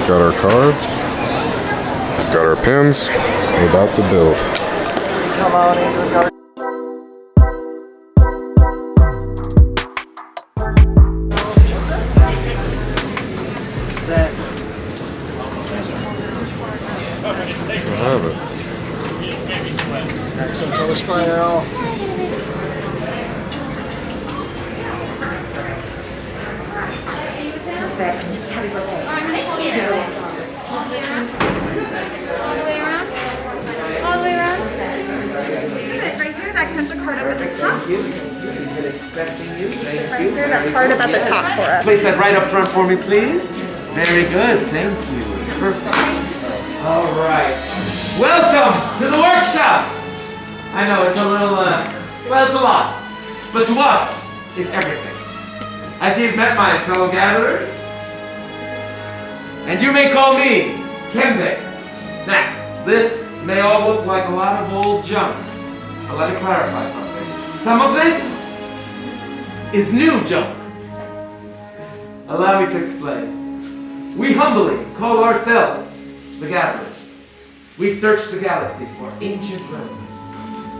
got our cards. We've got our pins. We're about to build. Come on, Andrew, go. I have it. Excellent, tell the spiral. Perfect. Happy birthday. Thank you. All the way around? All the way around? All the way around? Good. Right here, that comes a card up at the top. Thank you. We've been expecting you. Thank Right you. here, that card up at the top for us. Place that right up front for me, please. Very good. Thank you. Perfect. All right. Welcome to the workshop. I know it's a little, well, it's a lot. But to us, it's everything. I see you've met my fellow gatherers. And you may call me Kembe. Now, this may all look like a lot of old junk. But let me clarify something. Some of this is new junk. Allow me to explain. We humbly call ourselves the Gatherers. We search the galaxy for ancient relics.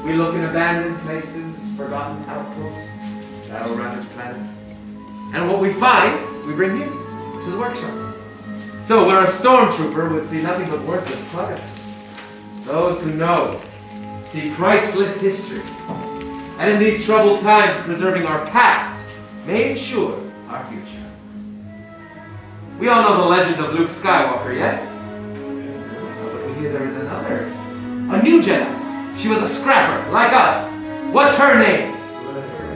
We look in abandoned places, forgotten outposts, battle-ravaged planets. And what we find, we bring here to the workshop. So where a stormtrooper would see nothing but worthless clutter, those who know see priceless history. And in these troubled times, preserving our past may ensure our future. We all know the legend of Luke Skywalker, yes? But we hear there is another, a new Jedi. She was a scrapper, like us. What's her name?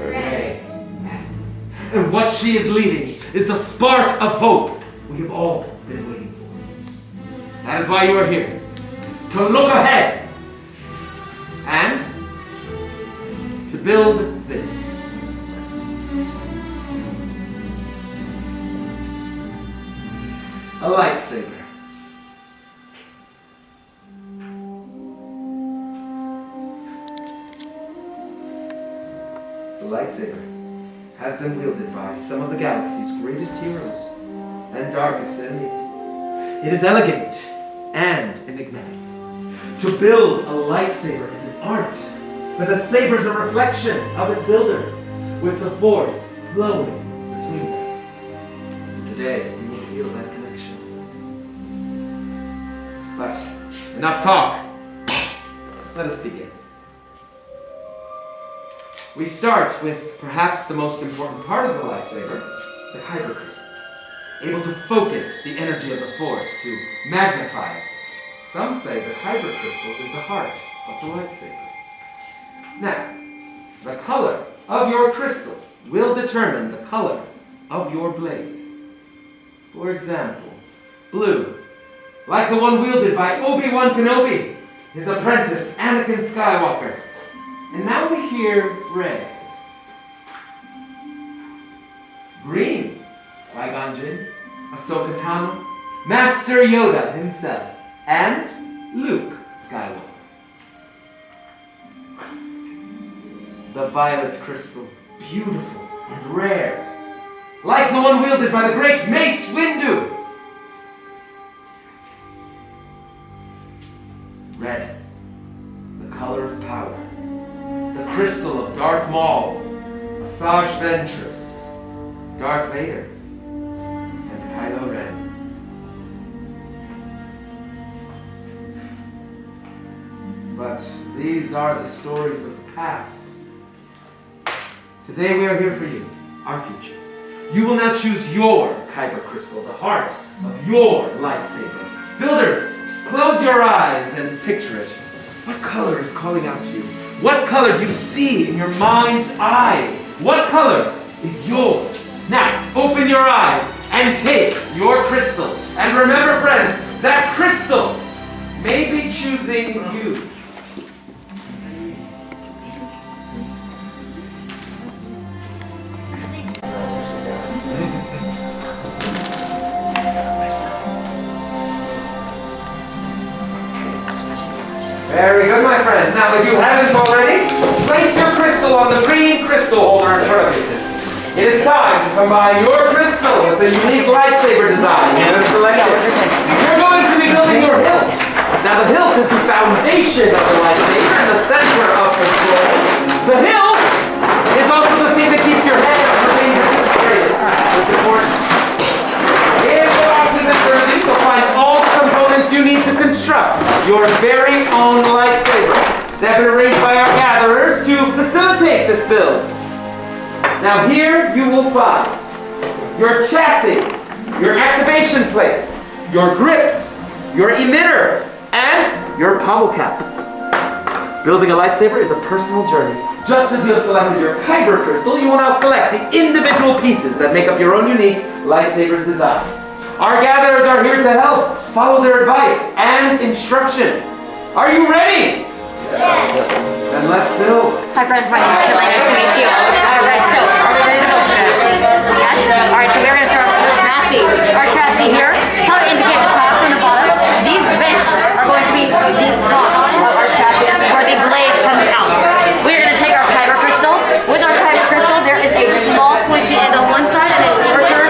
Rey. Yes. And what she is leading is the spark of hope we have all been waiting for. That is why you are here. To look ahead. And to build this. A lightsaber. The lightsaber has been wielded by some of the galaxy's greatest heroes and darkest enemies. It is elegant and enigmatic. To build a lightsaber is an art, but the saber is a reflection of its builder, with the force flowing between them. Today, we will feel that connection. But enough talk. Let us begin. We start with perhaps the most important part of the lightsaber, the kyber crystal, able to focus the energy of the force to magnify it. Some say the kyber crystal is the heart of the lightsaber. Now, the color of your crystal will determine the color of your blade. For example, blue, like the one wielded by Obi-Wan Kenobi, his apprentice Anakin Skywalker. And now we hear red. Green, Qui-Gon Jinn, Ahsoka Tano, Master Yoda himself, and Luke Skywalker. The violet crystal, beautiful and rare, like the one wielded by the great Mace Windu. Red, the color of power. The crystal of Darth Maul, Asajj Ventress, Darth Vader, and Kylo Ren. But these are the stories of the past. Today we are here for you, our future. You will now choose your kyber crystal, the heart of your lightsaber. Builders, close your eyes and picture it. What color is calling out to you? What color do you see in your mind's eye? What color is yours? Now, open your eyes and take your crystal. And remember, friends, that crystal may be choosing you. Very good, my friends. Now, if you haven't already, place your crystal on the green crystal holder in front of you. It is time to combine your crystal with a unique lightsaber design you have selected. You're going to be building your hilt. Now the hilt is the foundation of the lightsaber and the center of control. The hilt is also the thing that keeps your head from being disintegrated. It's important. In the boxes and furniture, you'll find all the components you need to construct your very own lightsaber. They've been arranged by our gatherers to facilitate this build. Now here you will find your chassis, your activation plates, your grips, your emitter, and your pommel cap. Building a lightsaber is a personal journey. Just as you have selected your kyber crystal, you will now select the individual pieces that make up your own unique lightsaber's design. Our gatherers are here to help. Follow their advice and instruction. Are you ready? Yes. Then let's build. Hi friends, my name is Kelly. Nice to meet you. Alright, so are we ready to build this? Yes? Alright, so we're going to start with our chassis. Our chassis here, color indicates the top and the bottom. These vents are going to be the top of our chassis. This is where the blade comes out. We're going to take our kyber crystal. With our kyber crystal, there is a small pointy end on one side and a larger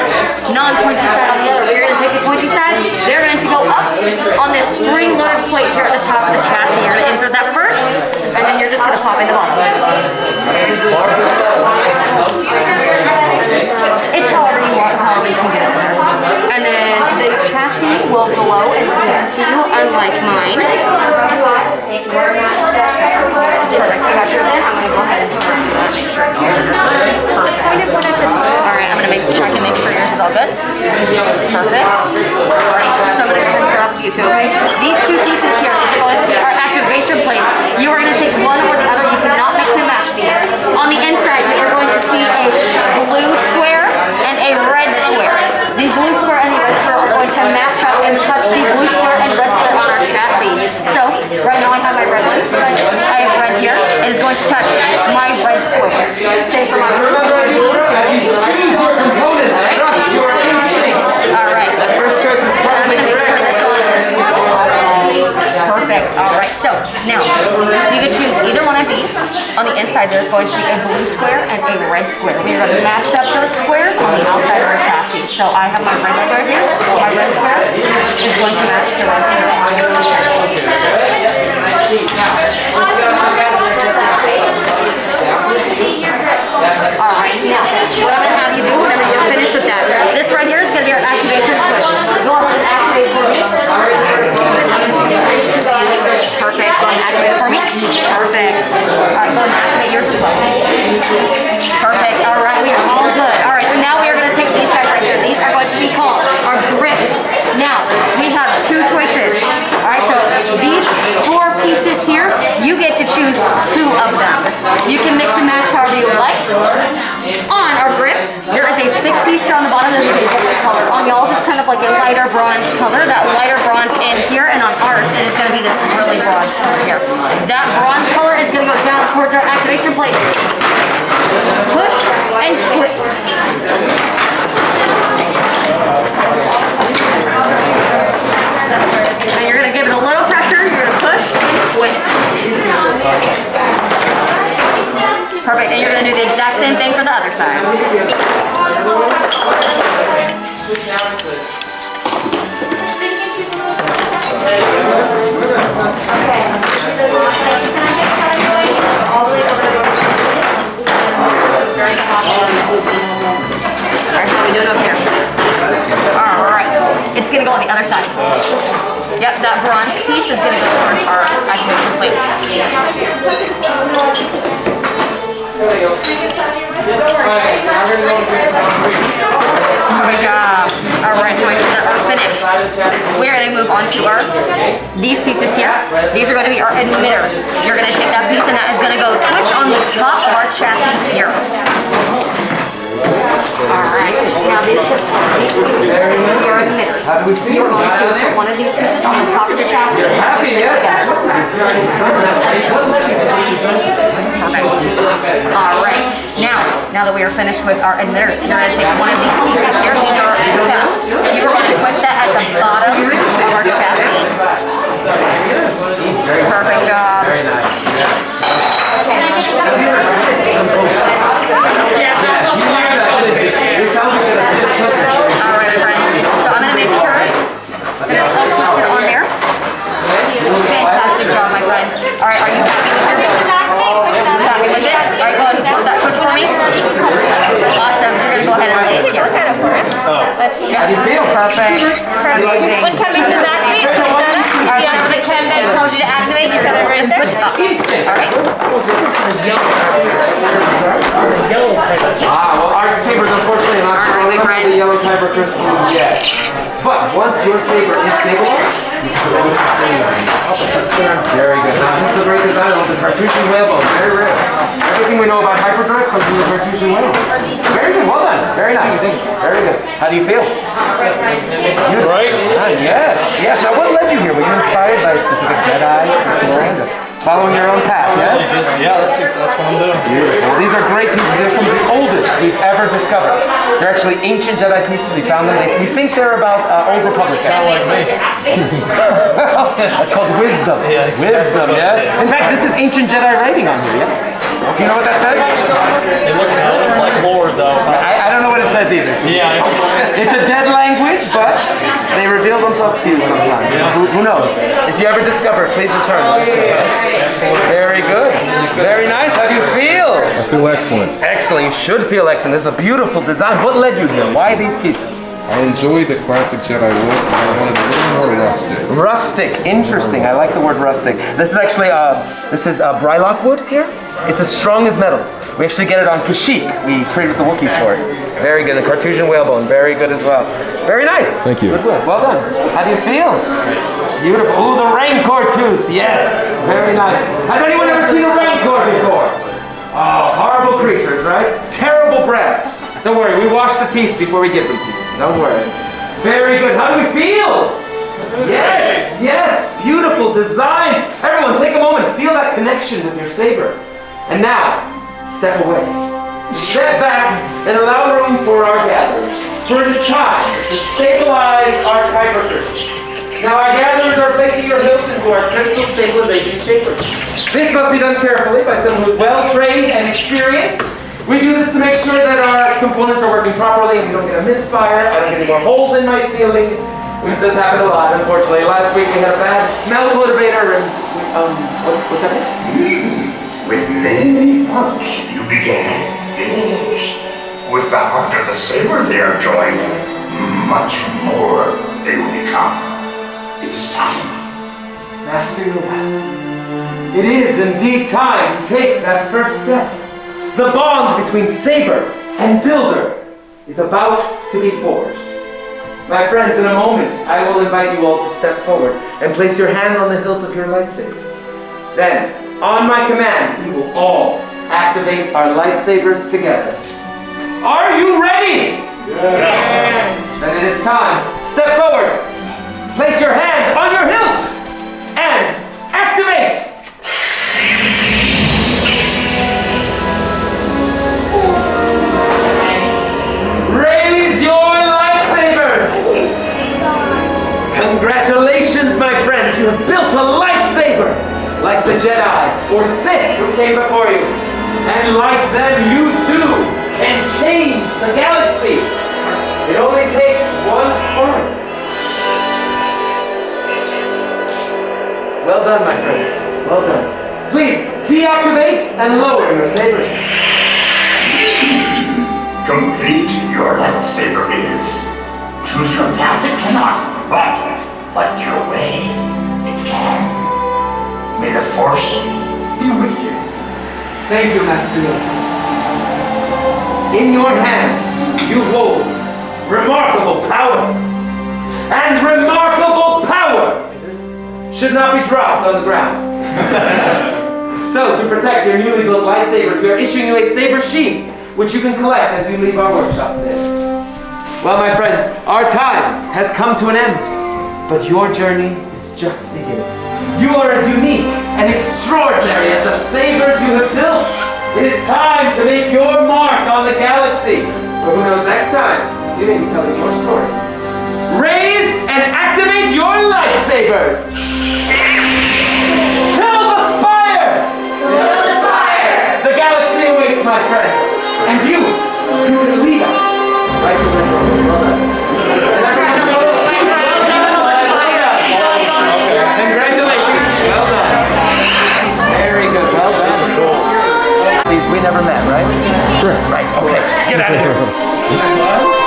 non-pointy side on the other. We're going to take the pointy side. They're going to go up on this spring-loaded plate here at the top of the chassis. You're going to insert that first, and then you're just going to pop in the bottom. It's however you want, however you can get it. And then the chassis will glow and sing to you, unlike mine. Perfect, so I got yours in. I'm going to go ahead and make sure it's good. Perfect. Alright, I'm going to check and make sure yours is all good. Perfect. Alright, so I'm going to go ahead and start off with you two, okay? These two pieces here, these are going to be our activation plates. You are going to take one or the other. You cannot mix and match these. On the inside, you are going to see a blue square and a red square. The blue square and the red square are going to match up and touch the blue square and red square on our chassis. So, right now I have my red one. I have red here. It is going to touch my red square. Same for my Choose your components. Trust your instincts. Alright. The first choice is probably correct. Perfect. Alright, so now you can choose either one of these. On the inside there's going to be a blue square and a red square. We are going to match up those squares on the outside of our chassis. So I have my red square here. My red square is going to match the red square on the chassis. Alright, now what I'm going to have you do whenever you're finished with that, this right here is going to be our activation switch. Go ahead and activate for me. Perfect. Go ahead and activate it for me. Perfect. Alright, go ahead and activate yours as well. Perfect. Alright, we are all good. Alright, so now we are going to take these guys right here. These are going to be called our grips. Now, we have two choices. Alright, so these four pieces here, you get to choose two of them. You can mix and match however you would like. On our grips, there is a thick piece here on the bottom that is a different color. On y'all's, it's kind of like a lighter bronze color. That lighter bronze in here, and on ours, it is going to be this really bronze color here. That bronze color is going to go down towards our activation plate. Push and twist. And you're going to give it a little pressure. You're going to push and twist. Perfect, and you're going to do the exact same thing for the other side. Alright, how are we doing over here? Alright, it's going to go on the other side. Yep, that bronze piece is going to go towards our activation plates. Good job. Alright, so my shoes are finished. We're going to move on to these pieces here. These are going to be our emitters. You're going to take that piece and that is going to go twist on the top of our chassis here. Alright, now these pieces are your emitters. You're going to put one of these pieces on the top of the chassis. You're happy, yes? Perfect. Alright, now that we are finished with our emitters, you're going to take one of these pieces here. These are our caps. You are going to twist that at the bottom of our chassis. Perfect job. Very nice. Okay. Well, our sabers unfortunately are not strong enough for the yellow kyber crystal yet. But once your saber is stabilized, very good. Now this is a great design of the Cartouchian whalebone. Very rare. Everything we know about hyperdrive comes from the Cartouchian whale. Very good. Well done. Very nice. Very good. How do you feel? Right? Yes. Yes. Now what led you here? Were you inspired by a specific Jedi? Following your own path, yes? Yeah, that's what I'm doing. Beautiful. These are great pieces. They're some of the oldest we've ever discovered. They're actually ancient Jedi pieces. We found them. We think they're about Old Republic. Kind of like me. That's called wisdom. Yeah, exactly. Wisdom, yes? In fact, this is ancient Jedi writing on here, yes? Do you know what that says? It looks like Lord, though. I don't know what it says either. Yeah. It's a dead language, but they reveal themselves to you sometimes. Yeah. Who knows? If you ever discover it, please return. Very good. Very nice. How do you feel? I feel excellent. Excellent. You should feel excellent. This is a beautiful design. What led you here? Why these pieces? I enjoy the classic Jedi look, but I wanted a little more rustic. Rustic. Interesting. I like the word rustic. This is actually Brylock wood here. It's as strong as metal. We actually get it on Kashyyyk. We trade with the Wookiees for it. Very good. The Cartouchian whalebone. Very good as well. Very nice. Thank you. Good work. Well done. How do you feel? Beautiful. Ooh, the Rancor tooth. Yes. Very nice. Has anyone ever seen a Rancor before? Oh, horrible creatures, right? Terrible breath. Don't worry. We wash the teeth before we give them to you. So don't worry. Very good. How do we feel? Yes. Yes. Beautiful designs. Everyone, take a moment. Feel that connection with your saber. And now, step away. Step back and allow room for our gatherers. For it is time to stabilize our kyber crystals. Now our gatherers are placing your hilt into our crystal stabilization chambers. This must be done carefully by someone who's well trained and experienced. We do this to make sure that our components are working properly and we don't get a misfire. I don't get any more holes in my ceiling, which does happen a lot, unfortunately. Last week we had a bad motivator and what's happening? With many parts you began, yes. With the heart of the saber they are joined, much more they will become. It is time. Master Yoda, it is indeed time to take that first step. The bond between saber and builder is about to be forged. My friends, in a moment, I will invite you all to step forward and place your hand on the hilt of your lightsaber. Then, on my command, we will all activate our lightsabers together. Are you ready? Yes. Then it is time. Step forward. Place your hand on your hilt and activate. Raise your lightsabers. Congratulations, my friends. You have built a lightsaber. Like the Jedi or Sith who came before you. And like them, you too can change the galaxy. It only takes one spark. Well done, my friends. Well done. Please, deactivate and lower your sabers. Complete your lightsaber is. Choose your path it cannot, but light your way it can. May the Force be with you. Thank you, Master Yoda. In your hands, you hold remarkable power. And remarkable power should not be dropped on the ground. So, to protect your newly built lightsabers, we are issuing you a saber sheath, which you can collect as you leave our workshop today. Well, my friends, our time has come to an end, but your journey is just beginning. You are as unique and extraordinary as the sabers you have built. It is time to make your mark on the galaxy. But who knows, next time, you may be telling your story. Raise and activate your lightsabers. Till the spire! Till the spire! The galaxy awaits, my friends. And you can lead us right to the door. Congratulations. Well done. Very good. Well done. These we never met, right? Correct. Right. Okay. Let's get out of here.